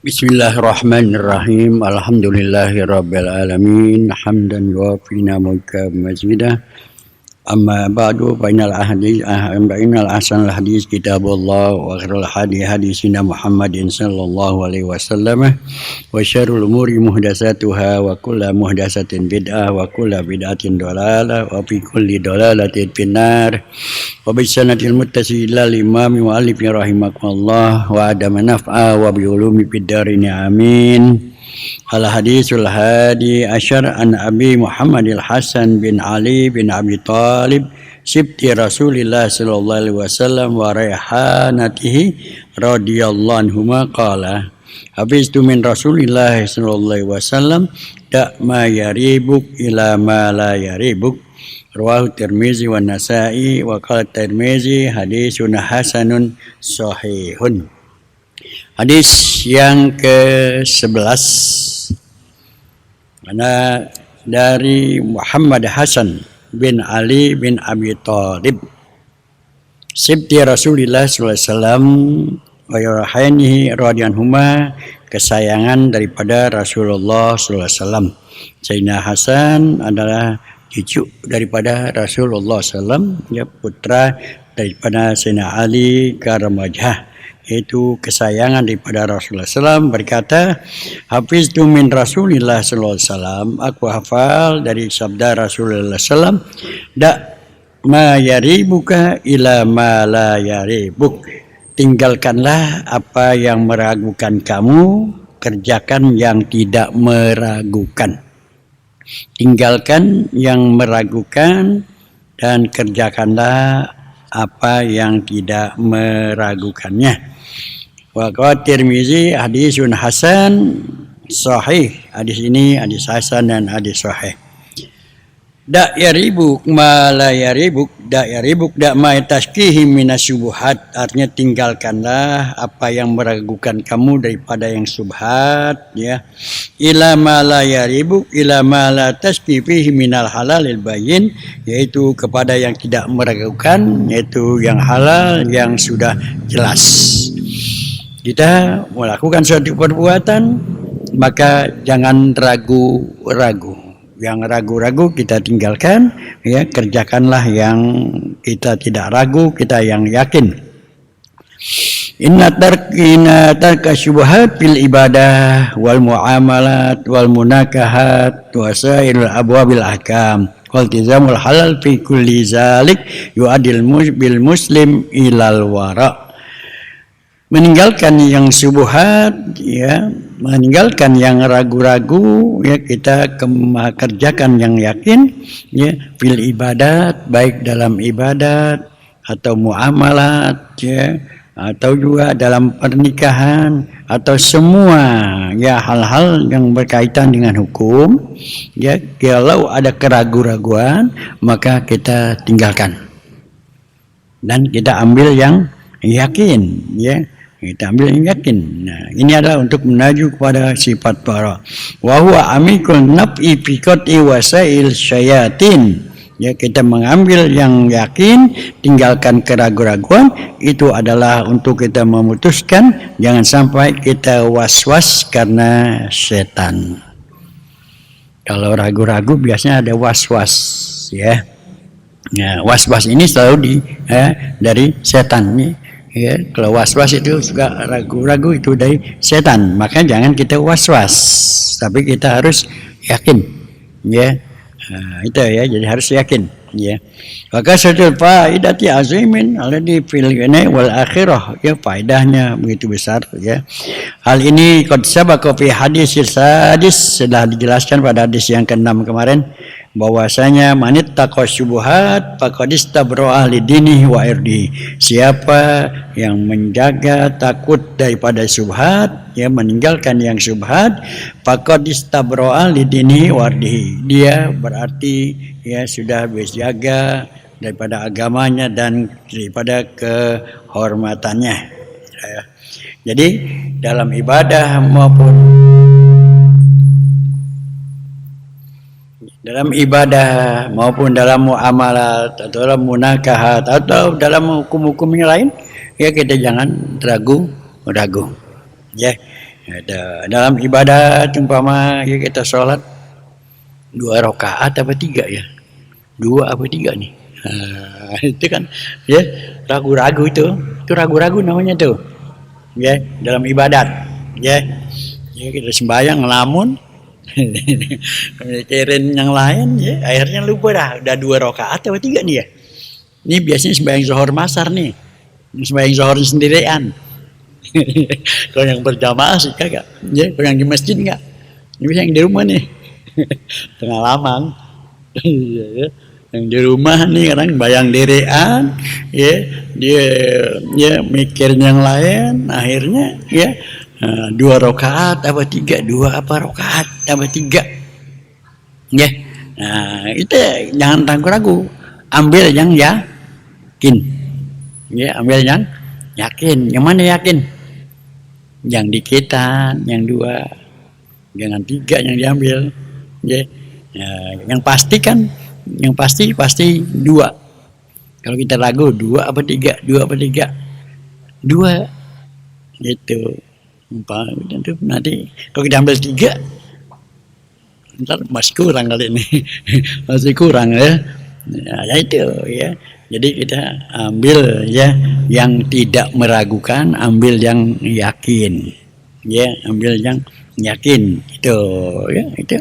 Bismillahirrahmanirrahim. Alhamdulillahirabbil alamin. Hamdan yuwafi mazidah. Amma ba'du bainal ahsanul hadis kitabullah wa khairul hadisina Muhammadin sallallahu alaihi wasallam wa syarrul umuri muhdatsatuha wa kullu muhdatsatin bid'ah wa kullu bid'atin dhalalah wa fi kulli dhalalatin finnar wa bi sanatil muttasilil imam mu'allif rahimakumullah wa adama naf'a wa bi ulumi fid darin amin. Al-hadisul hadi asyar an Abi Muhammadil Hasan bin Ali bin Abi Talib sibti Rasulillah sallallahu alaihi wasallam wa raihanatihi radhiyallahu anhuma qala habiztu min Rasulillah sallallahu alaihi wasallam da ma yaribuk ila ma la yaribuk rawahu Tirmizi wa Nasa'i wa qala Tirmizi hadisun hasanun sahihun. Hadis yang ke-11 mana dari Muhammad Hasan bin Ali bin Abi Talib sibti Rasulillah sallallahu alaihi wasallam wa yarhanihi radhiyallahu kesayangan daripada Rasulullah sallallahu alaihi wasallam. Sayyidina Hasan adalah cucu daripada Rasulullah sallallahu alaihi wasallam, dia putra daripada Sayyidina Ali karamajah, itu kesayangan daripada Rasulullah SAW. Berkata, hafiztu min Rasulillah SAW, aku hafal dari sabda Rasulullah SAW, da ma yaribuka ila ma la yaribuk, tinggalkanlah apa yang meragukan kamu, kerjakan yang tidak meragukan. Tinggalkan yang meragukan dan kerjakanlah apa yang tidak meragukannya. Wa qala Tirmizi hadisun hasan sahih. Hadis ini hadis hasan dan hadis sahih. Da yaribuk ma la yaribuk, da yaribuk da ma tashkihi minasyubuhat, artinya tinggalkanlah apa yang meragukan kamu daripada yang subhat, ya. Ila ma la yaribuk ila ma la tashkihi fihi minal halalil bayyin, yaitu kepada yang tidak meragukan, yaitu yang halal yang sudah jelas. Kita melakukan suatu perbuatan, maka jangan ragu-ragu. Yang ragu-ragu kita tinggalkan, ya, kerjakanlah yang kita tidak ragu, kita yang yakin. Inna tarka syubhat fil ibadah wal muamalat wal munakahat wa sairil abwabil ahkam wal tizamul halal fi kulli zalik yu'adil bil muslim ilal wara. Meninggalkan yang syubhat, ya, meninggalkan yang ragu-ragu, ya, kita kerjakan yang yakin, ya, fil ibadat, baik dalam ibadat atau muamalat, ya, atau juga dalam pernikahan atau semua, ya, hal-hal yang berkaitan dengan hukum, ya, kalau ada keraguan-raguan maka kita tinggalkan dan kita ambil yang yakin, ya. Kita ambil yang yakin. Nah, ini adalah untuk menuju kepada sifat para. Wa huwa amikul naf'i fi qat'i wasail syayatin. Ya, kita mengambil yang yakin, tinggalkan keraguan-raguan, itu adalah untuk kita memutuskan jangan sampai kita was-was karena setan. Kalau ragu-ragu biasanya ada was-was, ya. Nah, was-was ini selalu dari setan, ya. Ya, kalau was-was itu juga ragu-ragu itu dari setan, maka jangan kita was-was, tapi kita harus yakin, ya. Itu ya, jadi harus yakin, ya. Maka satu faidati azimin alladhi fil dunya wal akhirah, ya, faedahnya begitu besar, ya. Hal ini qad sabaqa fi hadis sadis, sudah dijelaskan pada hadis yang ke-6 kemarin, bahwasanya manit taqwa syubhat faqad istabra li dinihi wa irdihi. Siapa yang menjaga takut daripada syubhat, ya, meninggalkan yang syubhat, faqad istabra li dinihi wa irdihi, dia berarti, ya, sudah berjaga daripada agamanya dan daripada kehormatannya, ya. Jadi dalam ibadah maupun dalam muamalat atau dalam munakahat atau dalam hukum-hukum yang lain, ya, kita jangan ragu-ragu, ya. Dalam ibadah umpama ya kita sholat 2 rakaat apa 3 ya? 2 apa 3 nih? Itu kan ya ragu-ragu itu ragu-ragu namanya tuh. Ya, dalam ibadat. Ya. Ya kita sembahyang ngelamun mikirin yang lain ya, akhirnya lupa dah. Udah 2 rakaat apa 3 nih ya? Ini biasanya sembahyang zuhur masar nih. Sembahyang zuhur sendirian. Kalau yang berjamaah sih kagak. Ya, kalau yang di masjid enggak. Ini yang di rumah nih. Pengalaman. Yang di rumah nih kadang bayang dirian, ya dia ya mikirin yang lain, akhirnya ya 2 rakaat apa 3, 2 apa rakaat apa 3. Ya. Nah, itu jangan ragu-ragu. Ambil yang yakin. Ya, ambil yang yakin. Yang mana yakin? Yang dikitan, yang 2, jangan 3 yang diambil. Ya. Yang pasti kan, yang pasti 2. Kalau kita ragu 2 apa 3, 2 apa 3, 2 gitu. Nanti kalau kita ambil 3, ntar masih kurang kali ini. Masih kurang ya. Ya itu ya. Jadi kita ambil ya yang tidak meragukan, ambil yang yakin. Ya, ambil yang yakin. Itu ya, itu.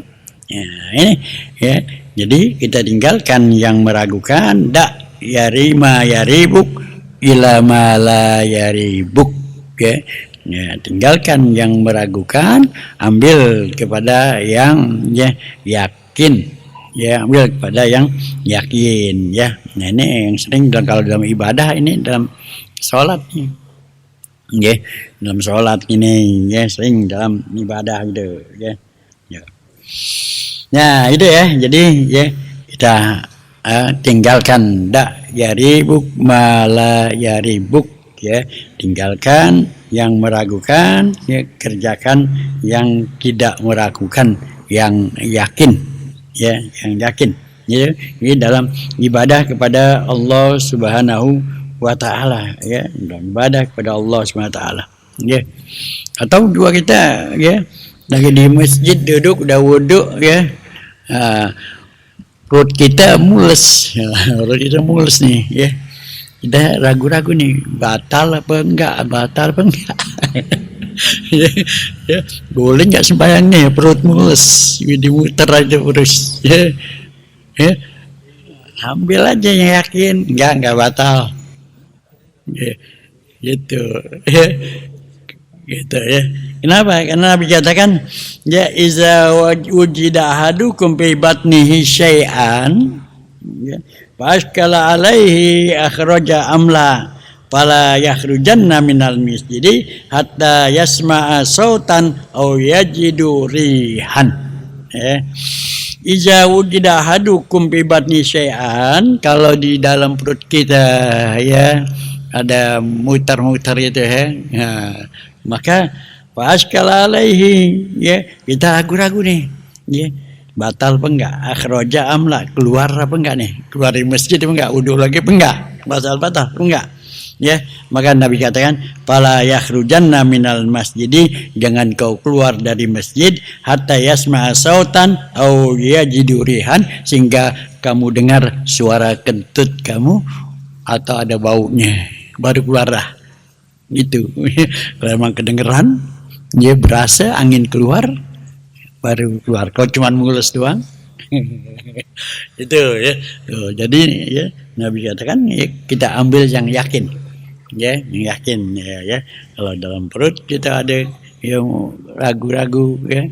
Ya, ini ya. Jadi kita tinggalkan yang meragukan, dak yarima yaribuk ila ma la yaribuk. Ya. Ya, tinggalkan yang meragukan, ambil kepada yang ya yakin. Ya, ambil kepada yang yakin ya. Nah, ini yang sering kalau dalam ibadah, ini dalam sholat nih. Ya, dalam sholat ini ya sering dalam ibadah gitu ya. Ya. Nah, itu ya. Jadi ya kita tinggalkan dak yaribuk mala yaribuk ya. Tinggalkan yang meragukan, ya, kerjakan yang tidak meragukan, yang yakin. Ya, yang yakin. Ya, ini dalam ibadah kepada Allah Subhanahu wa taala ya, dalam ibadah kepada Allah Subhanahu wa taala. Ya. Atau dua kita ya lagi di masjid duduk udah wudhu ya. Perut kita mules. Perut kita mules nih ya. Kita ragu-ragu nih, batal apa enggak? Ya, boleh nggak sembahyang nih, perut mules, dimuter aja terus ya, ambil aja yang yakin, enggak batal ya, gitu ya, gitu ya. Kenapa? Karena Nabi katakan ya iza wujida ahadukum fi batnihi syai'an ya, fashkala alaihi akhraja amla fala yakhrujanna minal masjidi hatta yasma'a sautan aw yajidu rihan. Iza wujida ahadukum fi batni syai'an, kalau di dalam perut kita ya ada mutar-mutar gitu ya. Nah, maka fashkala alaihi ya, kita ragu-ragu nih ya, batal apa enggak, akhraja amla, keluar apa enggak nih, keluar dari masjid apa enggak, wudu lagi apa enggak, batal apa enggak ya. Maka Nabi katakan fala yakhrujanna minal masjidi, jangan kau keluar dari masjid hatta yasma'a sautan au yajidu rihan, sehingga kamu dengar suara kentut kamu atau ada baunya, baru keluar dah gitu. Kalau memang kedengeran ya, berasa angin keluar, baru keluar. Kalau cuma mulus doang itu ya. Jadi ya Nabi katakan ya, kita ambil yang yakin ya, yang yakin ya. Kalau dalam perut kita ada yang ragu-ragu ya,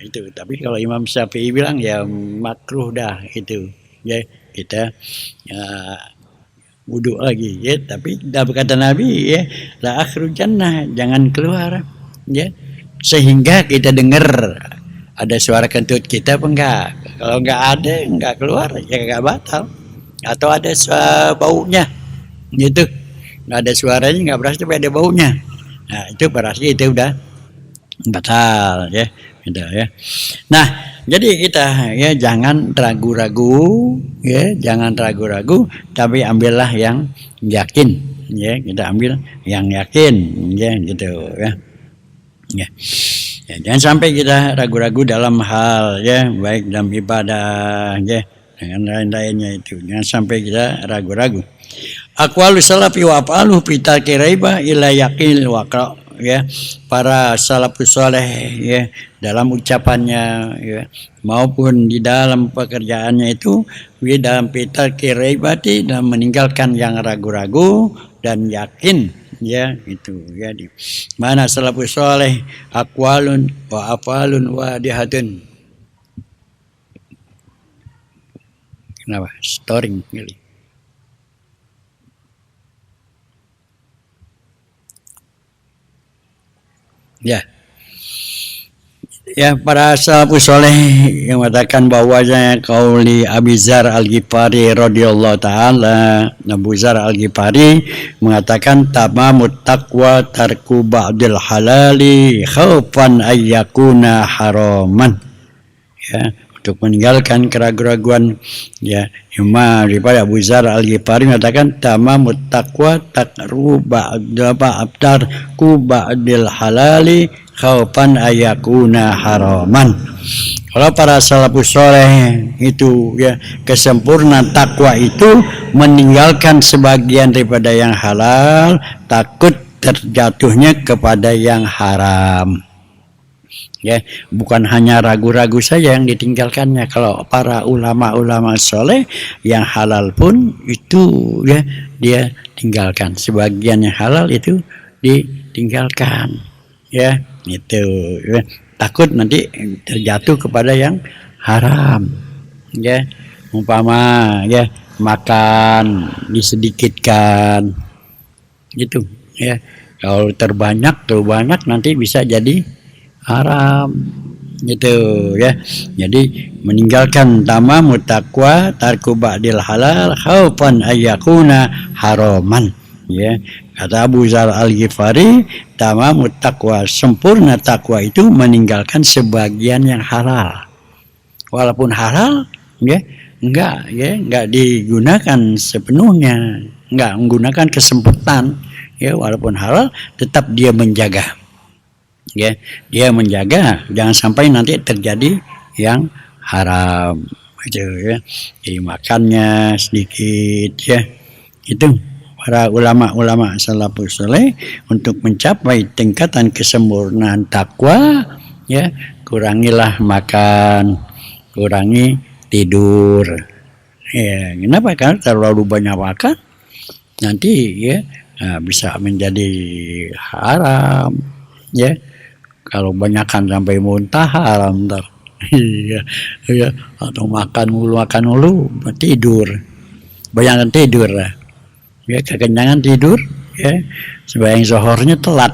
itu. Tapi kalau Imam Syafi'i bilang ya makruh dah itu ya, kita wudhu lagi ya. Tapi kata Nabi ya la akhrujanna, jangan keluar ya, sehingga kita dengar ada suara kentut kita apa enggak. Kalau enggak ada, enggak keluar ya enggak batal. Atau ada baunya gitu, enggak ada suaranya, enggak berasa tapi ada baunya, nah itu berarti itu udah batal ya, gitu ya. Nah, jadi kita ya jangan ragu-ragu ya, jangan ragu-ragu, tapi ambillah yang yakin ya, kita ambil yang yakin ya, gitu ya. Ya. Ya, jangan sampai kita ragu-ragu dalam hal ya, baik dalam ibadah ya, dengan lain-lainnya itu. Jangan sampai kita ragu-ragu. Aqwalu salafi wa afaluhu fi tarkiraiba ila yaqil waqa ya. Para salafus saleh ya, dalam ucapannya ya, maupun di dalam pekerjaannya itu di dalam tarkiraibati, dalam meninggalkan yang ragu-ragu dan yakin ya, itu ya. Di mana salafus saleh aqwalun wa afalun wadihatun. Kenapa? Storing kali. Ya. Ya, para salafus soleh yang mengatakan bahwasanya qauli Abi Dzar Al-Ghifari radhiyallahu taala, Abu Dzar Al-Ghifari mengatakan tamamut taqwa tarku ba'dil halali khaufan ayyakuna haraman. Ya, untuk meninggalkan keraguan-raguan ya. Imam daripada Abu Dzar Al-Ghifari mengatakan tamamut taqwa tarku ba'dil halali khaufan ayakuna haraman. Kalau para salafus soleh itu ya, kesempurnaan takwa itu meninggalkan sebagian daripada yang halal, takut terjatuhnya kepada yang haram. Ya, bukan hanya ragu-ragu saja yang ditinggalkannya. Kalau para ulama-ulama soleh yang halal pun itu ya dia tinggalkan. Sebagian yang halal itu ditinggalkan. Ya, itu ya. Takut nanti terjatuh kepada yang haram. Ya, umpama ya makan disedikitkan gitu ya. Kalau terbanyak nanti bisa jadi haram gitu ya. Jadi meninggalkan tamamut taqwa tarku ba'dil halal khaufan ayyakuna haraman ya. Kata Abu Dzar Al-Ghifari, tamamut taqwa, sempurna takwa itu meninggalkan sebagian yang halal. Walaupun halal ya, enggak digunakan sepenuhnya, enggak menggunakan kesempatan ya, walaupun halal tetap dia menjaga. Ya, dia menjaga jangan sampai nanti terjadi yang haram gitu ya. Jadi makannya sedikit ya. Itu para ulama-ulama salafus saleh untuk mencapai tingkatan kesempurnaan takwa ya, kurangilah makan, kurangi tidur. Ya, kenapa? Karena terlalu banyak makan nanti ya bisa menjadi haram ya. Kalau banyakkan sampai muntah haram ntar. Iya, ya, atau makan mulu tidur. Bayangkan tidur lah. Ya, kekenyangan tidur ya, sembahyang zuhurnya telat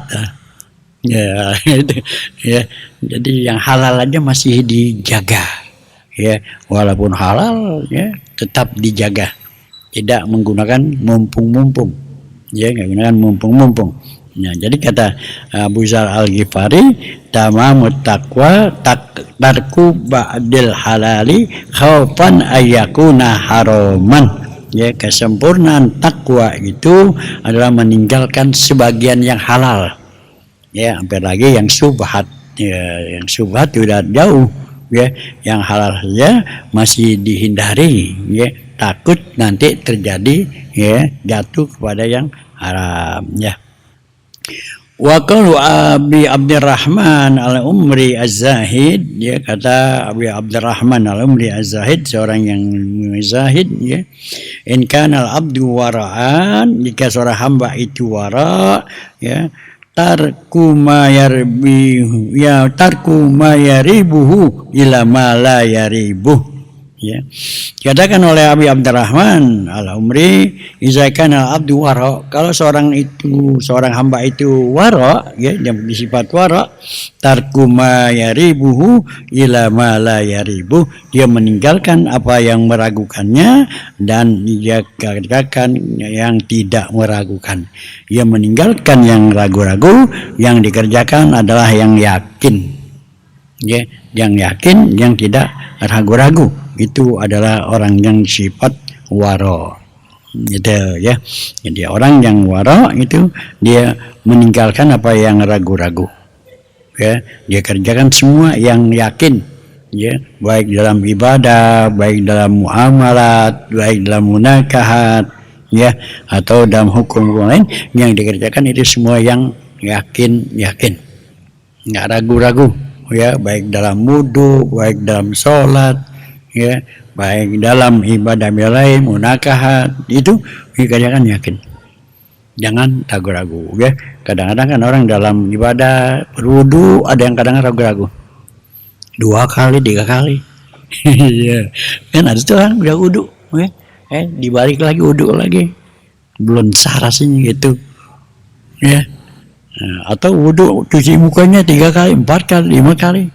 ya. Ya, jadi yang halal aja masih dijaga ya, walaupun halal ya tetap dijaga, tidak menggunakan mumpung ya, nggak gunakan mumpung. Nah, jadi kata Abu Dzar Al-Ghifari, tamamut taqwa tarku ba'dil halali khaufan ayyakuna haraman. Ya, kesempurnaan takwa itu adalah meninggalkan sebagian yang halal. Ya, hampir lagi yang syubhat. Ya, yang syubhat sudah jauh. Ya, yang halal saja masih dihindari. Ya, takut nanti terjadi ya jatuh kepada yang haram. Ya. Wa qalu Abi Abdurrahman Al-Umri Az-Zahid, dia kata Abi Abdurrahman Al-Umri Az-Zahid, seorang yang zahid ya. In kana al-abdu wara'an, jika seorang hamba itu wara ya, tarku ma yaribuhu ila ma la yaribuh. Ya, dikatakan oleh Abi Abdurrahman Al-Umri, iza kana al-abdu wara, kalau seorang hamba itu wara ya, yang bersifat wara, tarku ma yaribuhu ila ma la yaribuh, dia meninggalkan apa yang meragukannya dan dia kerjakan yang tidak meragukan. Dia meninggalkan yang ragu-ragu, yang dikerjakan adalah yang yakin. Ya, yang yakin, yang tidak ragu-ragu, itu adalah orang yang sifat wara gitu ya. Jadi orang yang wara itu dia meninggalkan apa yang ragu-ragu ya, dia kerjakan semua yang yakin, ya, baik dalam ibadah, baik dalam muamalat, baik dalam munakahat, ya, atau dalam hukum lain yang dikerjakan itu semua yang yakin, nggak ragu-ragu, ya, baik dalam wudu, baik dalam sholat, ya, baik dalam ibadah lain, munakahat, itu dikerjakan yakin. Jangan ragu-ragu, ya. Kadang-kadang kan orang dalam ibadah berwudu ada yang kadang ragu-ragu. 2 kali, 3 kali. Iya. Kan ada tuh orang udah wudu, ya. Dibalik lagi wudu lagi. Belum sah rasanya gitu. Ya. Nah, atau wudu cuci mukanya 3 kali, 4 kali, 5 kali.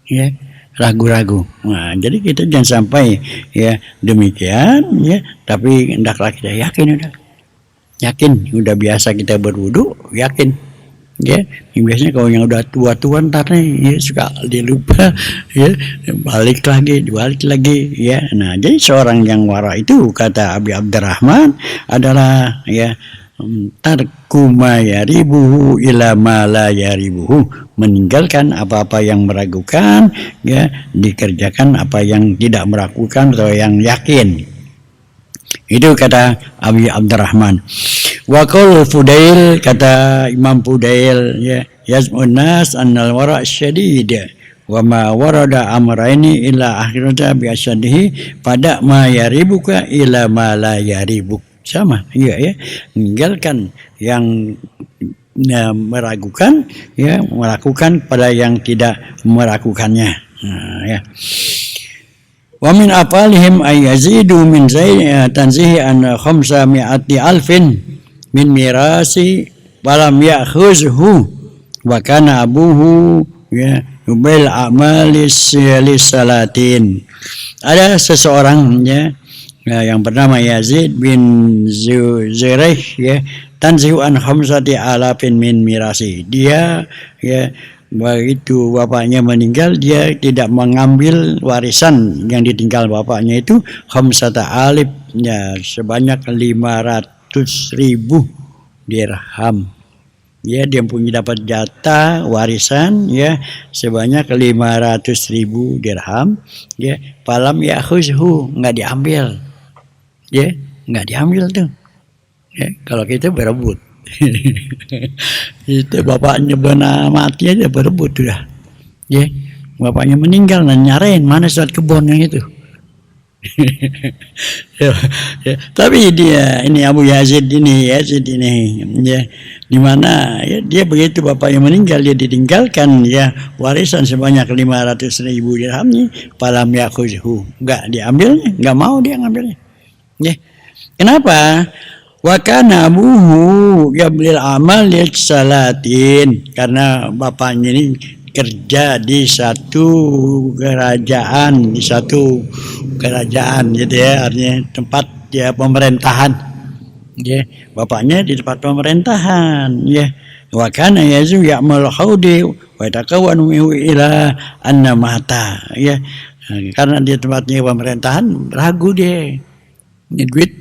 Ya. Ragu-ragu. Nah, jadi kita jangan sampai ya demikian, ya, tapi hendaklah kita yakin udah biasa kita berwudu, yakin, ya. Biasanya kalau yang udah tua-tua ntar nih, ya, suka dilupa, ya, balik lagi, ya. Nah, jadi seorang yang wara itu kata Abi Abdurrahman adalah, ya, tarku ma yaribuhu ila ma la yaribuhu, meninggalkan apa-apa yang meragukan, ya, dikerjakan apa yang tidak meragukan atau yang yakin. Itu kata Abi Abdurrahman. Wa qaul Fudail, kata Imam Fudail, ya, yazmun nas annal wara' syadid wa ma warada amraini ila akhirata bi asyadihi pada ma yaribuka ila ma la yaribuk. Sama, iya, ya. Meninggalkan yang meragukan, ya, melakukan pada yang tidak meragukannya. Nah, ya. Wa min afalihim ay yazidu min tanzihi an 500,000 alfin min mirasi walam ya'khuzhu wa kana abuhu, ya, bil amalis salatin. Ada seseorang, ya, yang bernama Yazid bin Zuraih, ya, tanzihu an 500,000 min mirasi. Dia, ya, begitu bapaknya meninggal, dia tidak mengambil warisan yang ditinggal bapaknya itu 500,000, ya, sebanyak 500,000 dirham. Ya, dia punya dapat jatah warisan, ya, sebanyak 500,000 dirham, ya, falam ya'khuzhu, enggak diambil. Ya, enggak diambil tuh. Ya, kalau kita berebut. Itu bapaknya benar mati aja berebut sudah, ya. Bapaknya meninggal, nyariin mana surat kebon yang itu. Ya. Tapi dia ini Abu Yazid ini, ya, di mana, ya, dia begitu bapaknya meninggal, dia ditinggalkan, ya, warisan sebanyak 500,000 dirham nih, falam yakhuzhu, enggak diambilnya, enggak mau dia ngambilnya. Ya. Kenapa? Wa kana abuhu yablil amal salatin, karena bapaknya ini kerja di satu kerajaan, gitu, ya, artinya tempat, ya, pemerintahan, ya, bapaknya di tempat pemerintahan, ya. Wa kana yazu ya'mal haudi wa takawanu ila anna mata, ya. Karena di tempatnya pemerintahan ragu dia, ini duit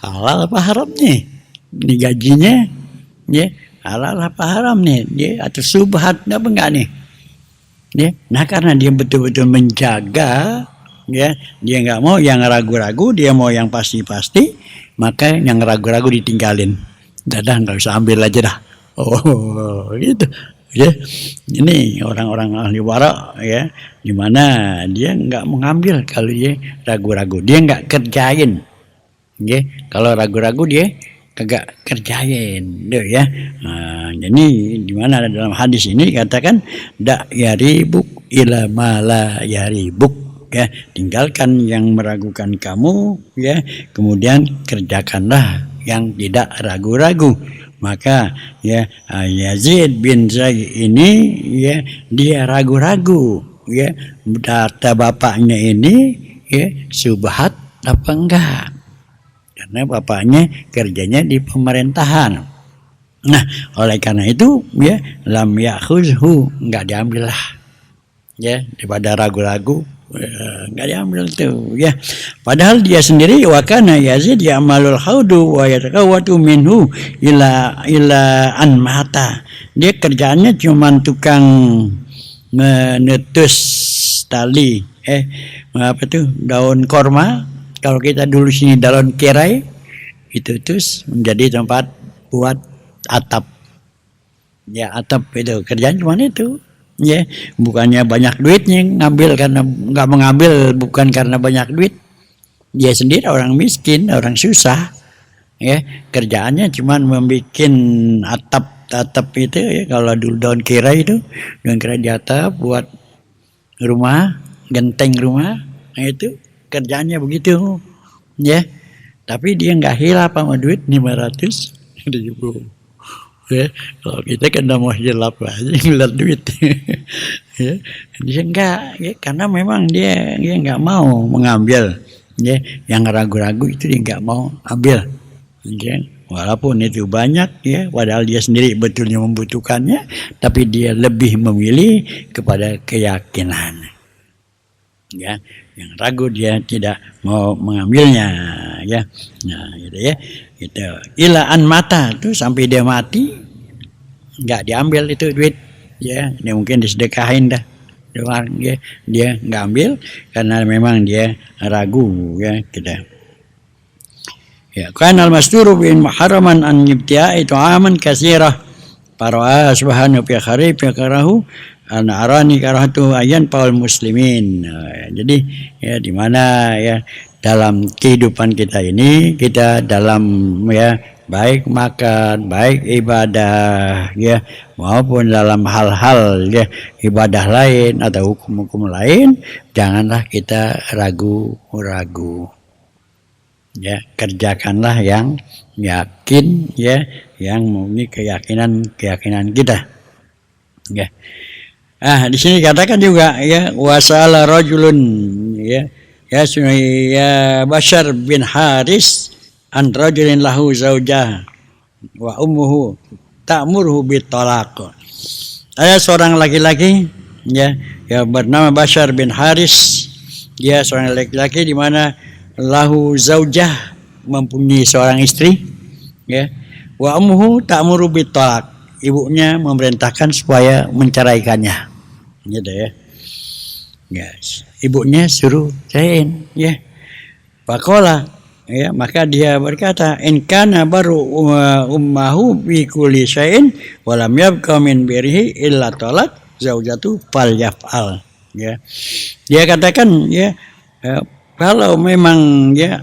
halal apa haram nih, ini gajinya, ya, halal apa haram nih, dia atau subhat apa enggak nih, ya. Nah, karena dia betul-betul menjaga, ya, dia enggak mau yang ragu-ragu, dia mau yang pasti-pasti, maka yang ragu-ragu ditinggalin. Dah, enggak usah ambil aja dah. Oh, gitu, ya. Ini orang-orang ahli wara, ya, di mana dia enggak mengambil kalau dia ragu-ragu, dia enggak kerjain. Ya, kalau ragu-ragu dia kagak kerjain, deh, ya. Nah, jadi di mana dalam hadis ini katakan dak yaribuk ila mala yaribuk, ya, tinggalkan yang meragukan kamu, ya, kemudian kerjakanlah yang tidak ragu-ragu. Maka, ya, Yazid bin Zaid ini, ya, dia ragu-ragu, ya, data bapaknya ini, ya, subhat apa enggak, karena bapaknya kerjanya di pemerintahan. Nah, oleh karena itu, ya, lam ya'khuzhu, enggak diambil lah, ya, daripada ragu-ragu, enggak diambil tuh, ya. Padahal dia sendiri wa kana Yazid ya'malul haudu wa yatakawatu minhu ila an mata, dia kerjaannya cuman tukang menetus tali apa tuh daun korma, kalau kita dulu sini daun kerai, itu terus menjadi tempat buat atap. Ya atap itu kerjaan cuma itu. Ya, bukannya banyak duitnya ngambil, karena nggak mengambil bukan karena banyak duit. Dia sendiri orang miskin, orang susah. Ya, kerjaannya cuma membuat atap itu ya, kalau dulu daun kerai itu, daun kerai di atap buat rumah, genteng rumah. Nah, itu kerjaannya begitu. Ya. Tapi dia nggak hilap sama duit 500.000. Ya, kalau kita kan udah mau hilap aja ngeliat duit. Ya, dia enggak, ya, karena memang dia nggak mau mengambil. Ya, yang ragu-ragu itu dia nggak mau ambil. Ya, walaupun itu banyak, ya, padahal dia sendiri betulnya membutuhkannya, tapi dia lebih memilih kepada keyakinan. Ya, yang ragu dia tidak mau mengambilnya, ya. Nah, gitu ya. Gitu. Ilaan mata tuh sampai dia mati nggak diambil itu duit, ya. Dia mungkin disedekahin dah doang, ya. Dia nggak ambil karena memang dia ragu, ya, kita. Ya, kana al-masturu bin muharraman an ibtia'i tu'aman katsirah. Para subhanahu fi kharif yakarahu an arani karahatu ayan paul muslimin. Jadi ya di mana ya dalam kehidupan kita ini, kita dalam ya baik makan, baik ibadah, ya, maupun dalam hal-hal ya ibadah lain atau hukum-hukum lain, janganlah kita ragu-ragu. Ya, kerjakanlah yang yakin, ya, yang memenuhi keyakinan kita. Ya. Di sini katakan juga, ya, wasala rajulun, ya Bashar bin Haris an rajulin lahu zaujah wa ummuhu ta'muruhu bitalaq. Ada seorang laki-laki, ya bernama Bashar bin Haris. Dia seorang laki-laki di mana lahu zaujah, mempunyai seorang istri, ya, wa ummuhu ta'muru bitalaq, ibunya memerintahkan supaya menceraikannya, gitu ya. Yes. Ibunya suruh ceraiin, ya. Faqala, ya, maka dia berkata, in kana baru ummahu bi kulli syai'in wa lam yabqa min birhi illa talaq zaujatu falyaf'al, ya. Dia katakan, ya, kalau memang ya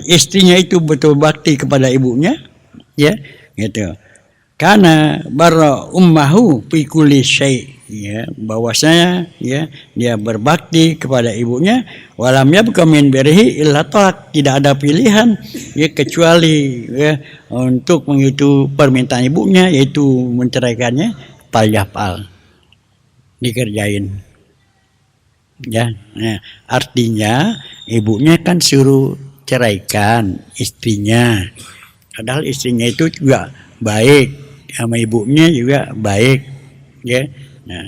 istrinya itu betul bakti kepada ibunya, ya, gitu. Karena bara ummahu fi kulli syai', ya, bahwasanya ya dia berbakti kepada ibunya, walam yabqa min birhi illa talaq, tidak ada pilihan ya kecuali ya untuk mengikuti permintaan ibunya, yaitu menceraikannya, falyaf'al, dikerjain. Ya, nah, artinya ibunya kan suruh ceraikan istrinya, padahal istrinya itu juga baik, sama ibunya juga baik, ya. Nah,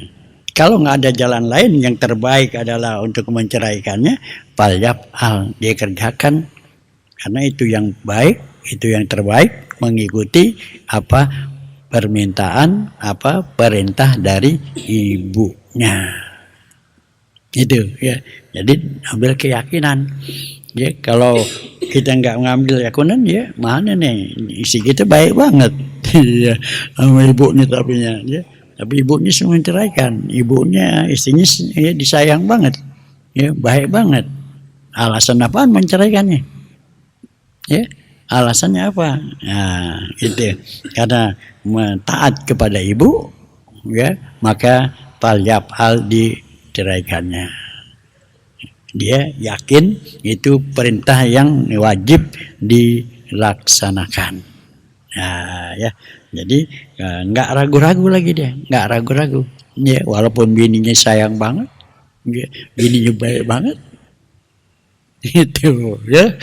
kalau nggak ada jalan lain, yang terbaik adalah untuk menceraikannya, falyaf'al, dia kerjakan, karena itu yang baik, itu yang terbaik, mengikuti apa permintaan, apa perintah dari ibunya. Itu, ya. Jadi ambil keyakinan, ya. Kalau kita nggak ngambil keyakinan, ya mana nih isi kita baik banget, ya, sama ibunya, ya. Tapi ibunya semua menceraikan, ibunya istrinya ya, disayang banget, ya, baik banget. Alasan apa menceraikannya? Ya, alasannya apa? Nah, itu karena taat kepada ibu, ya, maka falyaf'al, diceraikannya. Dia yakin itu perintah yang wajib dilaksanakan. Nah, ya, jadi nggak ragu-ragu lagi dia, nggak ragu-ragu. Ya, walaupun bininya sayang banget, ya, bininya baik banget, itu, ya,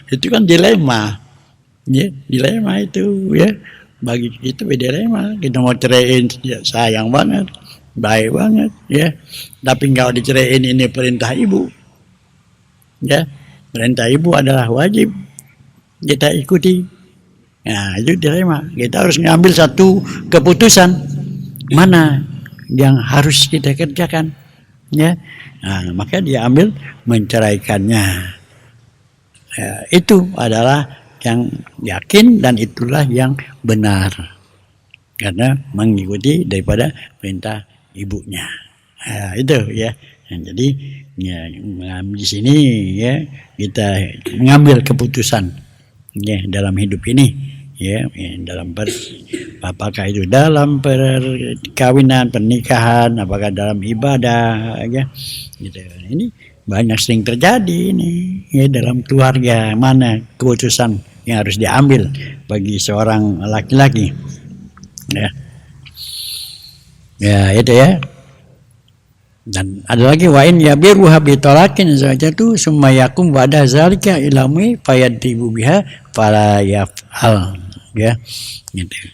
itu kan dilema, ya, dilema itu, ya, bagi kita dilema. Kita mau ceraiin, ya, sayang banget, baik banget, ya, tapi nggak diceraiin, ini perintah ibu, ya, perintah ibu adalah wajib kita ikuti, Nah, itu dilema. Kita harus mengambil satu keputusan mana yang harus kita kerjakan, ya. Nah, maka dia ambil menceraikannya. Ya, itu adalah yang yakin dan itulah yang benar karena mengikuti daripada perintah ibunya. Nah, itu ya. Nah, jadi ya, di sini ya kita mengambil keputusan ya dalam hidup ini ya dalam apakah itu dalam perkawinan, pernikahan, apakah dalam ibadah ya gitu. Ini banyak sering terjadi ini ya dalam keluarga, mana keputusan yang harus diambil bagi seorang laki-laki ya itu ya. Dan ada lagi wa in yabiruha bitalakin zawjatu summa yakum ba'da zalika ilami fayadibu biha fala yaf'al ya gitu.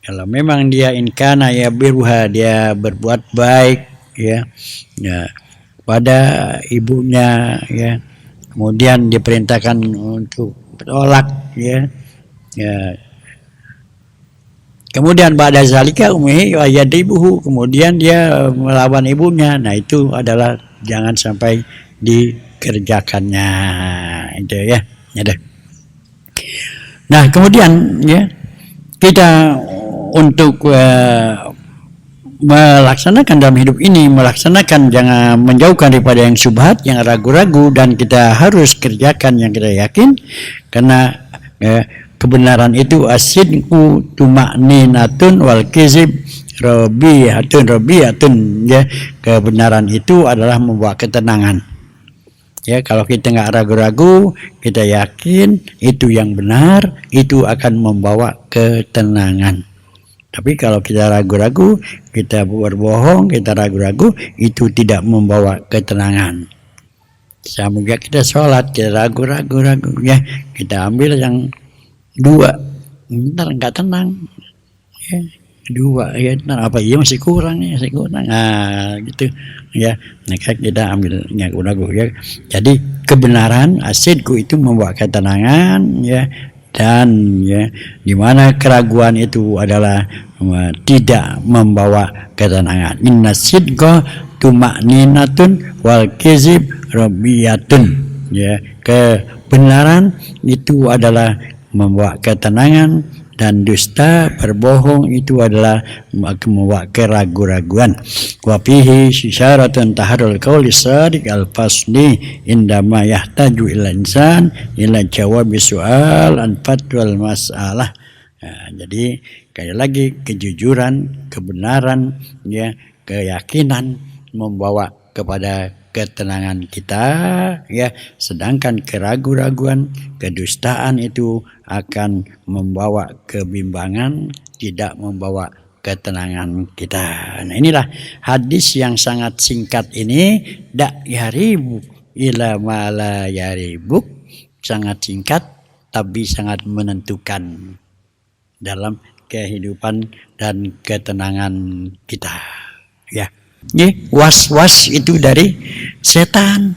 Kalau memang dia inkana yabiruha, dia berbuat baik ya pada ibunya ya, kemudian diperintahkan untuk bertolak ya kemudian pada zalika ummi wa yadibuhu, kemudian dia melawan ibunya. Nah, itu adalah jangan sampai dikerjakannya itu ya. Ada. Nah, kemudian ya kita untuk melaksanakan dalam hidup ini, melaksanakan jangan menjauhkan daripada yang syubhat, yang ragu-ragu, dan kita harus kerjakan yang kita yakin karena kebenaran itu asidku tumakninatun wal kizib robiyatun ya. Kebenaran itu adalah membawa ketenangan ya. Kalau kita nggak ragu-ragu, kita yakin itu yang benar, itu akan membawa ketenangan. Tapi kalau kita ragu-ragu, kita berbohong, kita ragu-ragu, itu tidak membawa ketenangan. Sama juga kita sholat, kita ragu-ragu ya, kita ambil yang dua, ntar nggak tenang ya, dua ya, ntar apa iya masih kurang, nah gitu ya. Maka kita ambil yang ragu ya. Jadi kebenaran asidku itu membawa ketenangan ya, dan ya dimana keraguan itu adalah tidak membawa ketenangan. Inna sidqa tumakninatun wal kizib robiyatun ya. Kebenaran itu adalah membawa ketenangan dan dusta, berbohong itu adalah membawa keraguan-raguan. Wa fihi syaratun taharul qauli shadiq al-fasli indama yahtaju ila insan ila jawab soal an fatwal masalah. Nah, jadi sekali lagi kejujuran, kebenaran ya, keyakinan membawa kepada ketenangan kita ya, sedangkan keraguan-raguan, kedustaan itu akan membawa kebimbangan, tidak membawa ketenangan kita. Nah, inilah hadis yang sangat singkat ini, dak yaribu ila mala yaribuk, sangat singkat tapi sangat menentukan dalam kehidupan dan ketenangan kita ya. Was-was itu dari setan.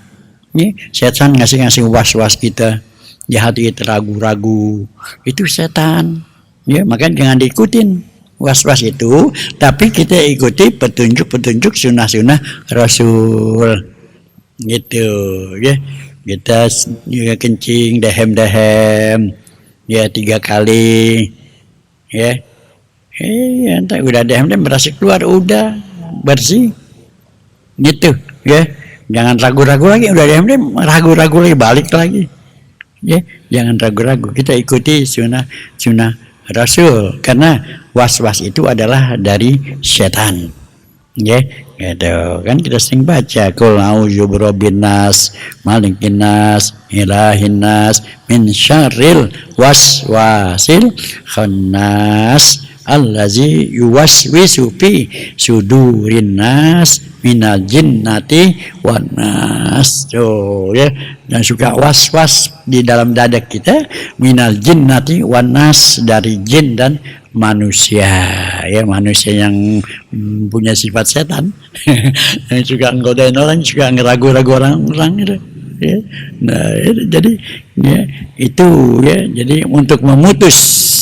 Setan ngasih was-was kita, di hati kita ragu-ragu, itu setan. Makanya jangan diikutin was-was itu, tapi kita ikuti petunjuk-petunjuk sunnah-sunnah Rasul. Gitu ya. Kita juga kencing dehem-dehem ya 3 kali ya. Entar udah dehem-dehem berasa keluar, udah bersih gitu ya. Jangan ragu-ragu lagi, udah ragu-ragu lagi, balik lagi ya. Jangan ragu-ragu, kita ikuti sunnah Rasul, karena was-was itu adalah dari setan ya. Gitu kan, kita sering baca qul a'udzu birabbin nas malikin nas ilahin nas min syarril waswasil khannas allazi yuwaswisu fi sudurin nas minal jinnati wan nas. Ya, dan suka was-was di dalam dada kita, minal jinnati wan nas, dari jin dan manusia ya, manusia yang punya sifat setan yang suka nggodain orang, suka ngeragu-ragu orang gitu Ya. Nah, jadi ya, itu ya. Jadi untuk memutus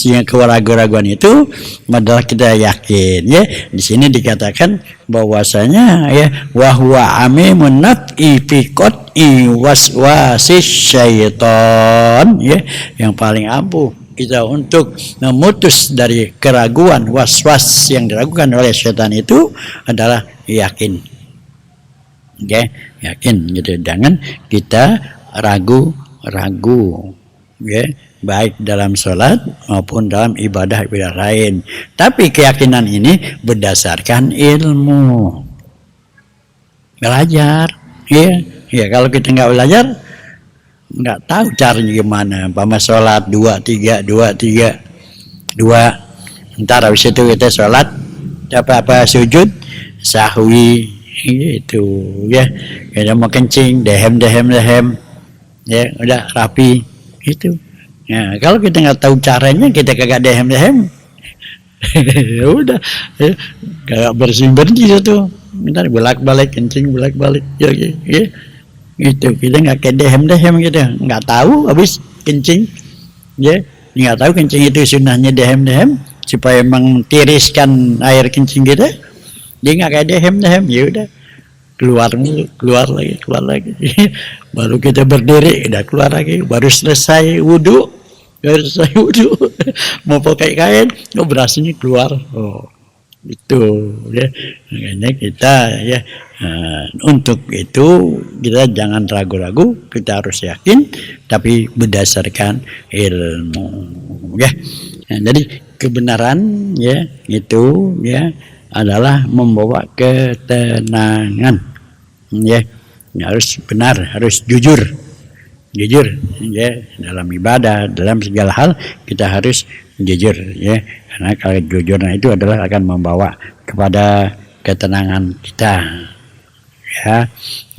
yang keraguan-raguan itu adalah kita yakin ya. Di sini dikatakan bahwasanya ya wahwa amimun naf'i fi qat'i waswasis syaitan ya, yang paling ampuh kita untuk memutus dari keraguan was-was yang diragukan oleh syaitan itu adalah yakin. Okay? Yakin gitu, jangan kita ragu-ragu ya, baik dalam sholat maupun dalam ibadah lain. Tapi keyakinan ini berdasarkan ilmu, belajar ya kalau kita nggak belajar nggak tahu caranya gimana. Umpama sholat 2-3 ntar habis itu kita sholat apa sujud sahwi itu ya, kita mau kencing dehem ya udah rapi itu ya. Kalau kita nggak tahu caranya, kita kagak dehem ya udah ya, kagak bersih itu ntar bolak-balik kencing bolak-balik ya itu kita nggak kayak dehem gitu, nggak tahu habis kencing ya, nggak tahu kencing itu sunahnya dehem supaya mengtiriskan air kencing kita. Dia nggak kayak dehem ya udah keluar lagi baru kita berdiri udah keluar lagi, baru selesai wudhu mau pakai kain berasnya keluar itu ya. Makanya kita ya untuk itu kita jangan ragu-ragu, kita harus yakin tapi berdasarkan ilmu ya. Jadi kebenaran ya itu ya adalah membawa ketenangan ya, harus benar, harus jujur ya, dalam ibadah, dalam segala hal kita harus jujur ya, karena kalau jujur itu adalah akan membawa kepada ketenangan kita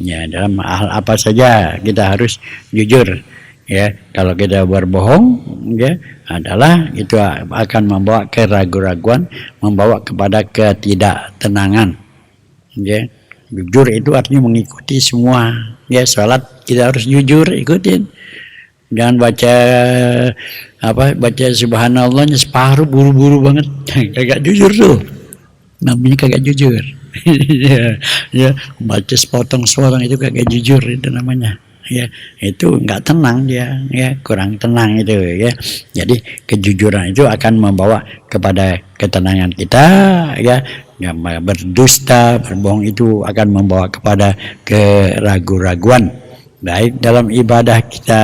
ya dalam hal apa saja kita harus jujur ya. Kalau kita berbohong ya adalah itu akan membawa keraguan-raguan, membawa kepada ketidaktenangan ya. Jujur itu artinya mengikuti semua ya, salat kita harus jujur ikutin, jangan baca subhanallahnya separuh buru-buru banget kagak jujur tuh, namanya kagak jujur ya baca sepotong-sepotong itu kagak jujur itu namanya ya, itu nggak tenang dia ya, kurang tenang itu ya. Jadi kejujuran itu akan membawa kepada ketenangan kita ya. Berdusta, berbohong itu akan membawa kepada keraguan-raguan, baik dalam ibadah kita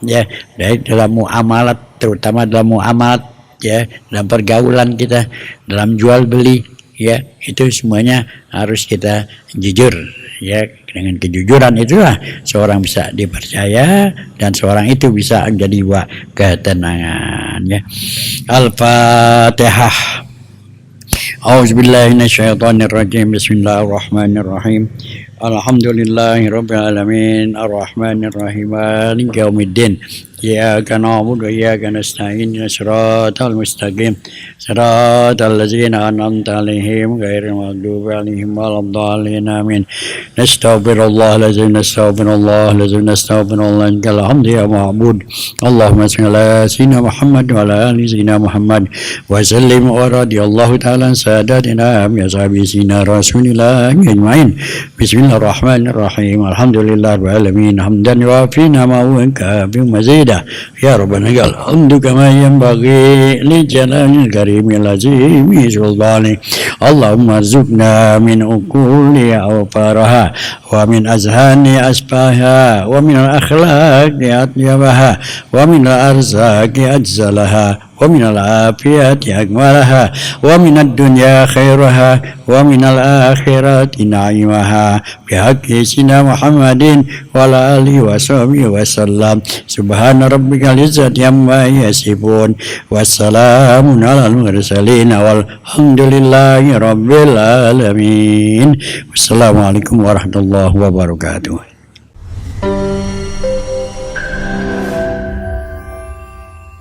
ya, baik dalam muamalat, terutama dalam muamalat ya, dalam pergaulan kita, dalam jual beli ya, itu semuanya harus kita jujur ya. Dengan kejujuran itulah seorang bisa dipercaya dan seorang itu bisa menjadi ketenangan ya. Al-Fatihah. A'udzubillahi minasyaitonirrajim. Bismillahirrahmanirrahim. Alhamdulillahirabbil alamin, arrahmanirrahim, maliki yaumiddin. Iyyaka na'budu wa iyyaka nasta'in, shiratal mustaqim, shiratal ladzina an'amta 'alaihim ghairil maghdubi 'alaihim waladdallin. Amin. Nastaghfirullah lazim nastaghfirullah kal hamdi ya ma'bud. Allahumma shalli ala sayyidina Muhammad wa ala ali sayyidina Muhammad wa sallim wa radiyallahu ta'ala sadatina ya sahabi sayyidina Rasulillah ajmain. Bismillahirrahmanirrahim. Alhamdulillahirabbil alamin, hamdan wafina ma wa kafi mazid. Ya Rabbana jal hamdu kama yanbaghi li jalalil karimil azim sultani. Allahumma rzuqna min uquli awfaraha wa min azhani asbaha wa min al-akhlaqi atyabaha wa min al-arzaqi ajzalaha wa min al-afiyati akmalaha wa min ad-dunya khairaha wa min al-akhirati na'imaha bihaqqi sayyidina Muhammadin wa ala alihi wa sahbihi wa sallam. Subhana rabbikal izzati amma yasifun wassalamun alal mursalin walhamdulillahi rabbil alamin. Wassalamualaikum warahmatullahi wabarakatuh.